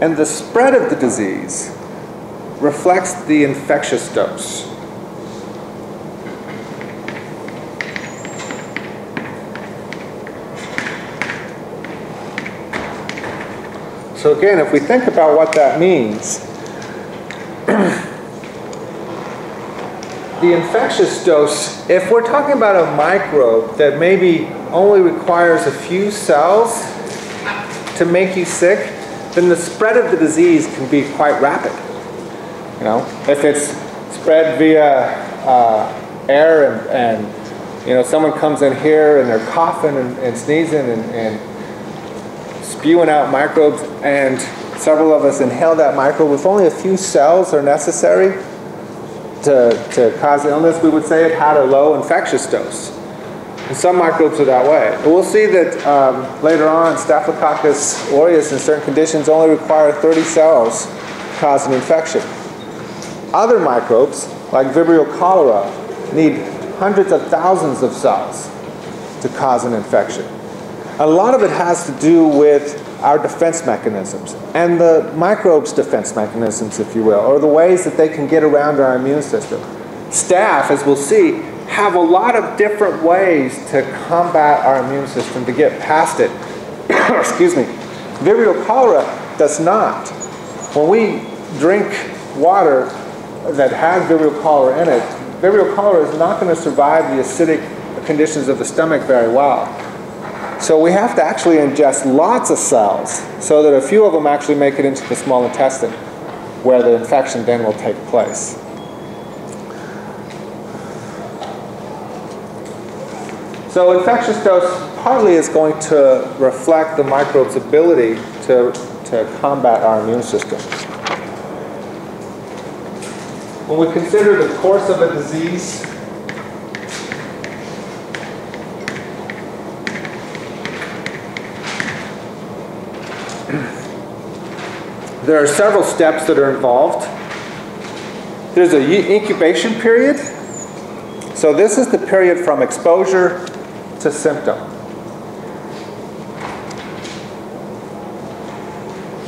And the spread of the disease reflects the infectious dose. So again, if we think about what that means, the infectious dose, if we're talking about a microbe that maybe only requires a few cells to make you sick, then the spread of the disease can be quite rapid. You know, if it's spread via air and you know, someone comes in here and they're coughing and sneezing and spewing out microbes, and several of us inhale that microbe, if only a few cells are necessary to cause illness, we would say it had a low infectious dose. And some microbes are that way. And we'll see that later on, Staphylococcus aureus in certain conditions only require 30 cells to cause an infection. Other microbes, like Vibrio cholera, need hundreds of thousands of cells to cause an infection. A lot of it has to do with our defense mechanisms and the microbes' defense mechanisms, if you will, or the ways that they can get around our immune system. Staph, as we'll see, have a lot of different ways to combat our immune system, to get past it. Excuse me. Vibrio cholera does not. When we drink water that has Vibrio cholera in it, Vibrio cholera is not going to survive the acidic conditions of the stomach very well. So we have to actually ingest lots of cells so that a few of them actually make it into the small intestine, where the infection then will take place. So infectious dose partly is going to reflect the microbe's ability to combat our immune system. When we consider the course of a disease, there are several steps that are involved. There's an incubation period. So this is the period from exposure to symptom.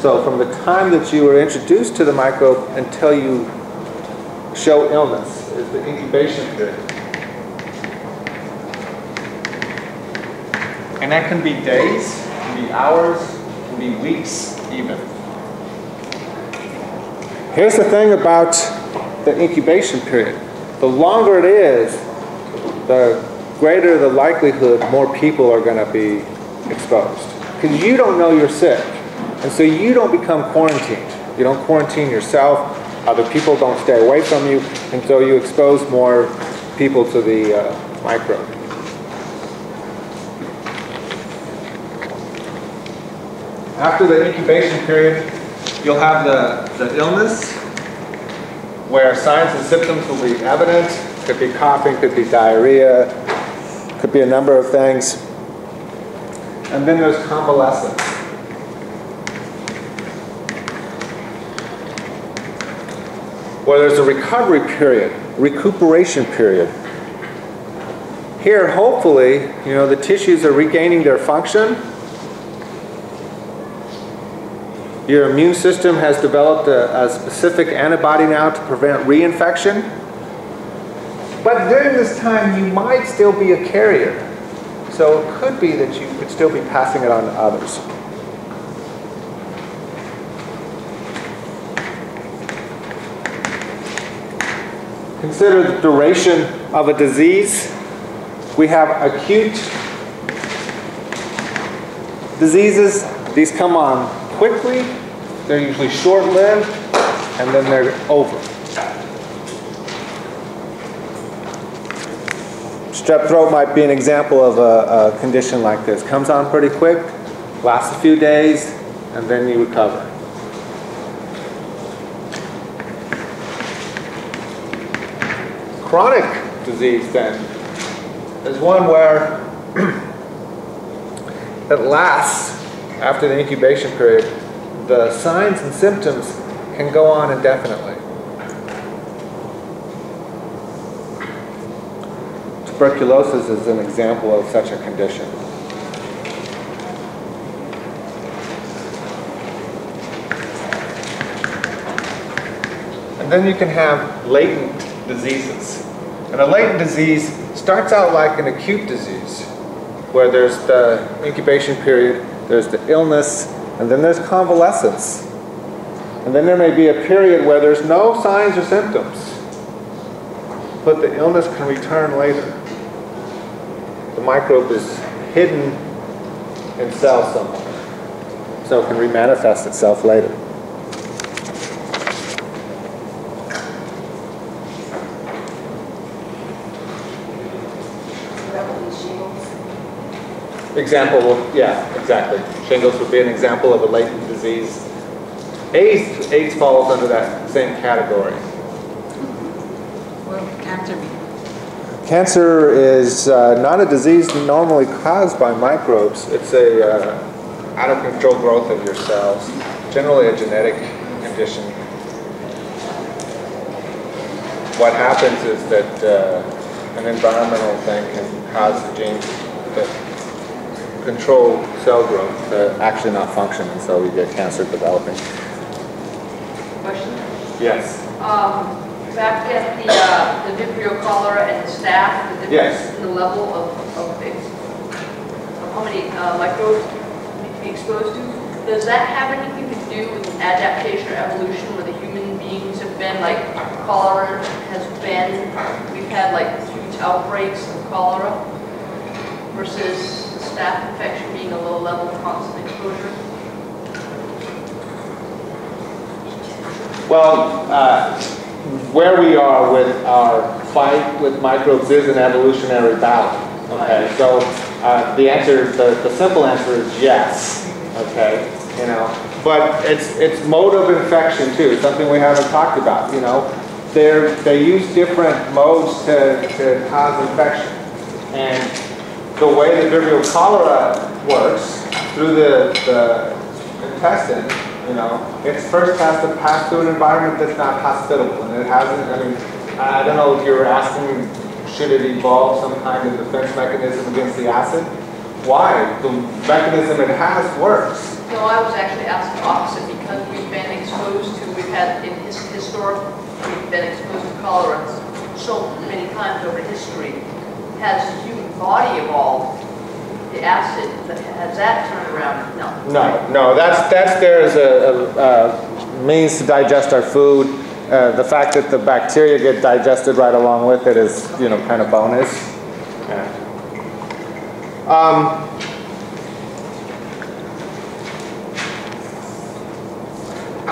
So from the time that you are introduced to the microbe until you show illness is the incubation period. And that can be days, can be hours, can be weeks even. Here's the thing about the incubation period. The longer it is, the greater the likelihood more people are going to be exposed. Because you don't know you're sick. And so you don't become quarantined. You don't quarantine yourself. Other people don't stay away from you. And so you expose more people to the microbe. After the incubation period, you'll have the illness, where signs and symptoms will be evident. Could be coughing, could be diarrhea, could be a number of things. And then there's convalescence. Where there's a recovery period, recuperation period. Here, hopefully, you know, the tissues are regaining their function. Your immune system has developed a specific antibody now to prevent reinfection. But during this time, you might still be a carrier. So it could be that you could still be passing it on to others. Consider the duration of a disease. We have acute diseases. These come on quickly. They're usually short-lived, and then they're over. Strep throat might be an example of a condition like this. Comes on pretty quick, lasts a few days, and then you recover. Chronic disease, then, is one where it lasts after the incubation period. The signs and symptoms can go on indefinitely. Tuberculosis is an example of such a condition. then you can have latent diseases. And a latent disease starts out like an acute disease, where there's the incubation period, there's the illness, and then there's convalescence. And then there may be a period where there's no signs or symptoms, but the illness can return later. The microbe is hidden in cells somewhere, so it can remanifest itself later. Example, yeah, exactly. Shingles would be an example of a latent disease. AIDS falls under that same category. What would cancer be? Cancer is not a disease normally caused by microbes. It's a out of control growth of your cells, generally a genetic condition. What happens is that an environmental thing can cause the genes that control cell growth to actually not function, and so we get cancer developing. Question? Yes. Back at the Vibrio cholera and the staph, the difference in the level of how many microbes need to be exposed to, does that have anything to do with adaptation or evolution, where the human beings have been, like cholera has been, we've had like huge outbreaks of cholera, versus staph infection being a low level constant exposure? Well, where we are with our fight with microbes is an evolutionary battle. Okay, so the answer, the simple answer is yes. Okay, you know, but it's mode of infection too, something we haven't talked about. You know, they use different modes to cause infection, and the way the Vibrio cholera works through the intestine, you know, it first has to pass through an environment that's not hospitable, and it hasn't. I mean, I don't know if you're asking, should it evolve some kind of defense mechanism against the acid? Why? The mechanism it has works. No, I was actually asking opposite, because we've been exposed to, we've had in historic, we've been exposed to cholera so many times over history. Has the human body evolved the acid, but has that turned around? No. No. That's there as a means to digest our food. The fact that the bacteria get digested right along with it is, you know, kind of bonus. Yeah.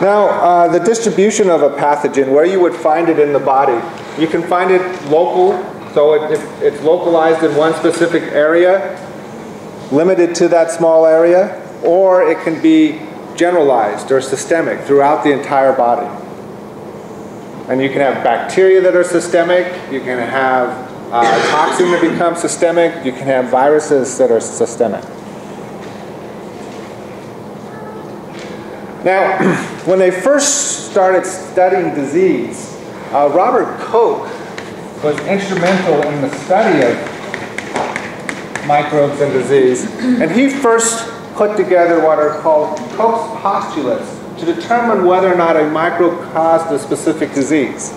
Now, the distribution of a pathogen, where you would find it in the body, you can find it local. So it's localized in one specific area, limited to that small area, or it can be generalized or systemic throughout the entire body. And you can have bacteria that are systemic, you can have a toxin that becomes systemic, you can have viruses that are systemic. Now, when they first started studying disease, Robert Koch was instrumental in the study of microbes and disease. And he first put together what are called Koch's postulates to determine whether or not a microbe caused a specific disease.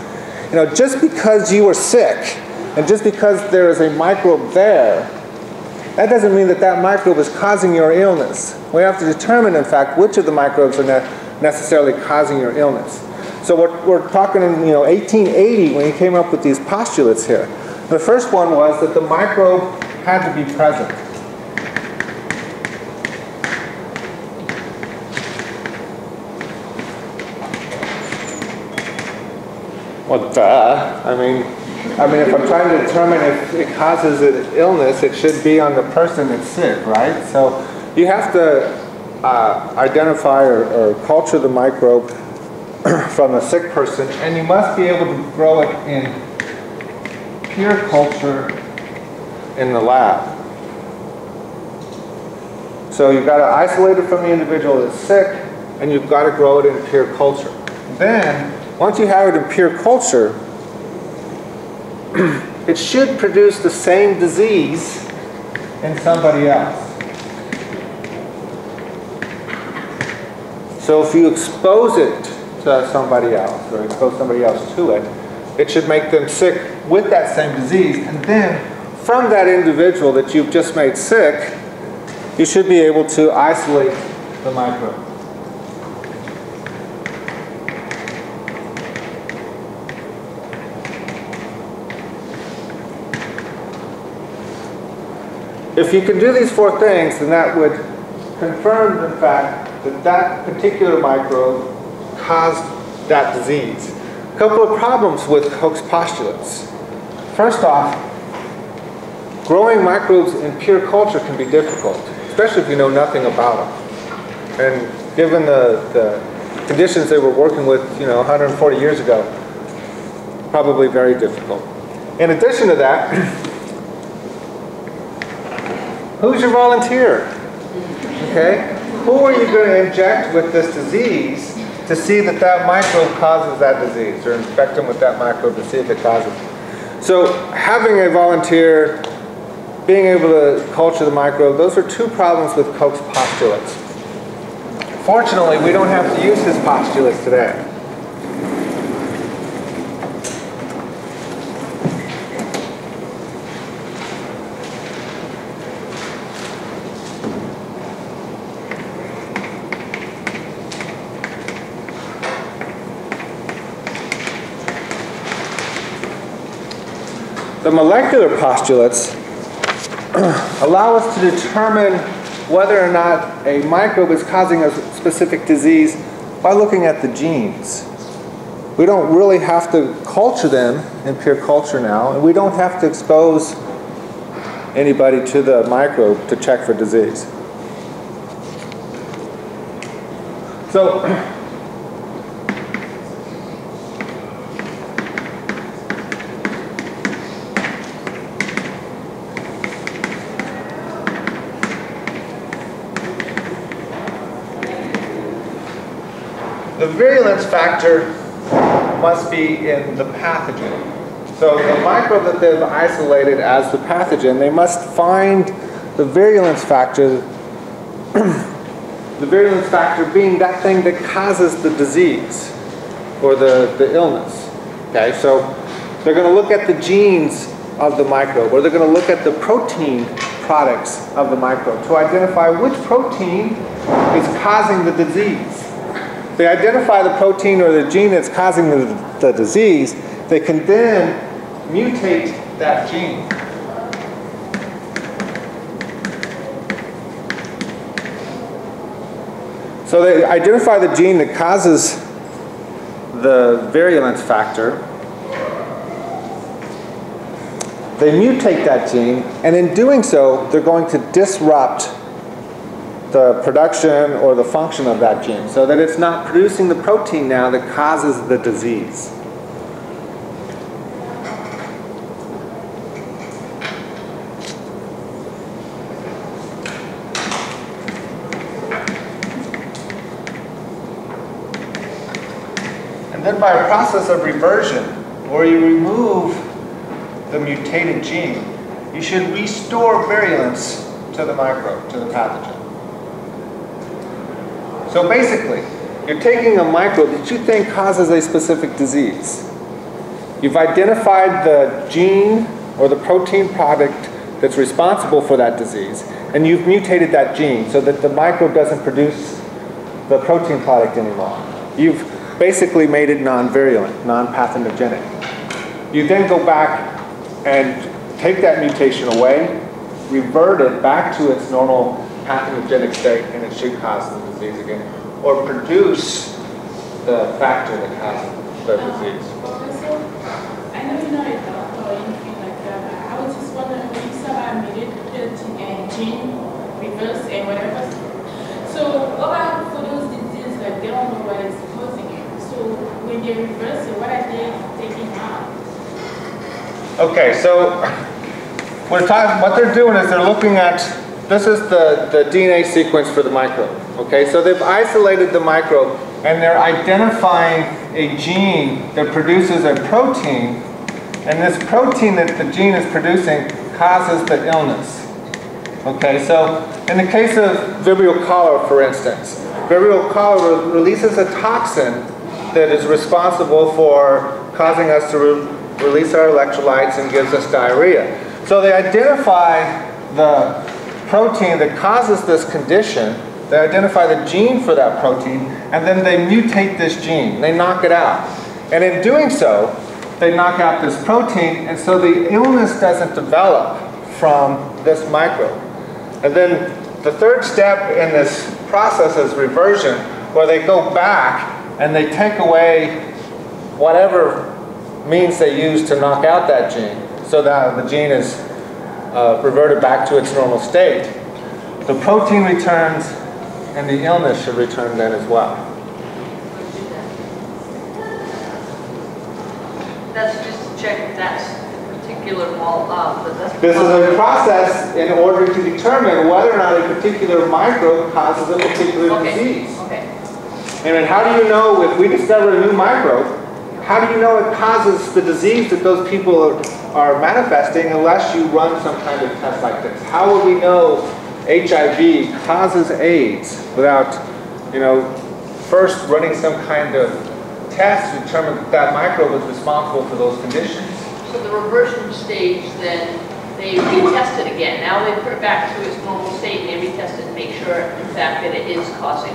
You know, just because you were sick, and just because there is a microbe there, that doesn't mean that that microbe is causing your illness. We have to determine, in fact, which of the microbes are necessarily causing your illness. So we're talking in 1880 when he came up with these postulates here. The first one was that the microbe had to be present. Well, duh. I mean, if I'm trying to determine if it causes an illness, it should be on the person that's sick, right? So you have to identify or culture the microbe from a sick person, and you must be able to grow it in pure culture in the lab. So you've got to isolate it from the individual that's sick, and you've got to grow it in pure culture. Then, once you have it in pure culture, it should produce the same disease in somebody else. So if you expose it somebody else or expose somebody else to it, it should make them sick with that same disease. And then from that individual that you've just made sick, you should be able to isolate the microbe. If you can do these four things, then that would confirm the fact that that particular microbe caused that disease. A couple of problems with Koch's postulates. First off, growing microbes in pure culture can be difficult, especially if you know nothing about them. And given the conditions they were working with, 140 years ago, probably very difficult. In addition to that, who's your volunteer? Okay? Who are you going to inject with this disease to see that that microbe causes that disease, or infect them with that microbe to see if it causes it? So having a volunteer, being able to culture the microbe, those are two problems with Koch's postulates. Fortunately, we don't have to use his postulates today. The molecular postulates allow us to determine whether or not a microbe is causing a specific disease by looking at the genes. We don't really have to culture them in pure culture now, and we don't have to expose anybody to the microbe to check for disease. So, the virulence factor must be in the pathogen. So the microbe that they've isolated as the pathogen, they must find the virulence factor, the virulence factor being that thing that causes the disease or the illness. Okay, so they're going to look at the genes of the microbe, or they're going to look at the protein products of the microbe to identify which protein is causing the disease. They identify the protein or the gene that's causing the disease, they can then mutate that gene. So they identify the gene that causes the virulence factor, they mutate that gene, and in doing so, they're going to disrupt the production or the function of that gene so that it's not producing the protein now that causes the disease. And then by a process of reversion, where you remove the mutated gene, you should restore virulence to the microbe, to the pathogen. So basically, you're taking a microbe that you think causes a specific disease. You've identified the gene or the protein product that's responsible for that disease, and you've mutated that gene so that the microbe doesn't produce the protein product anymore. You've basically made it non-virulent, non-pathogenic. You then go back and take that mutation away, revert it back to its normal pathogenic state, and it should cause the disease again, or produce the factor that causes the disease. Professor, I know you're not a doctor or anything like that, but I was just wondering when you said I made it gene reverse and whatever. So what about for those diseases that they don't know what is causing it? So when they reverse it, what are they taking out? Okay, so what they're doing is they're looking at, this is the DNA sequence for the microbe. Okay, so they've isolated the microbe and they're identifying a gene that produces a protein, and this protein that the gene is producing causes the illness. Okay, so in the case of Vibrio cholera, for instance, Vibrio cholera releases a toxin that is responsible for causing us to release our electrolytes and gives us diarrhea. So they identify the protein that causes this condition, they identify the gene for that protein, and then they mutate this gene. They knock it out. And in doing so, they knock out this protein, and so the illness doesn't develop from this microbe. And then the third step in this process is reversion, where they go back and they take away whatever means they use to knock out that gene, so that the gene is reverted back to its normal state. The protein returns, and the illness should return then as well. That's just to check if that's a particular molecule. This is a process in order to determine whether or not a particular microbe causes a particular disease. Okay. And then how do you know, if we discover a new microbe, how do you know it causes the disease that those people are manifesting unless you run some kind of test like this? How will we know HIV causes AIDS without, first running some kind of test to determine that that microbe is responsible for those conditions? So the reversion stage, then they retest it again. Now they put it back to its normal state and they retest it to make sure, in fact, that it is causing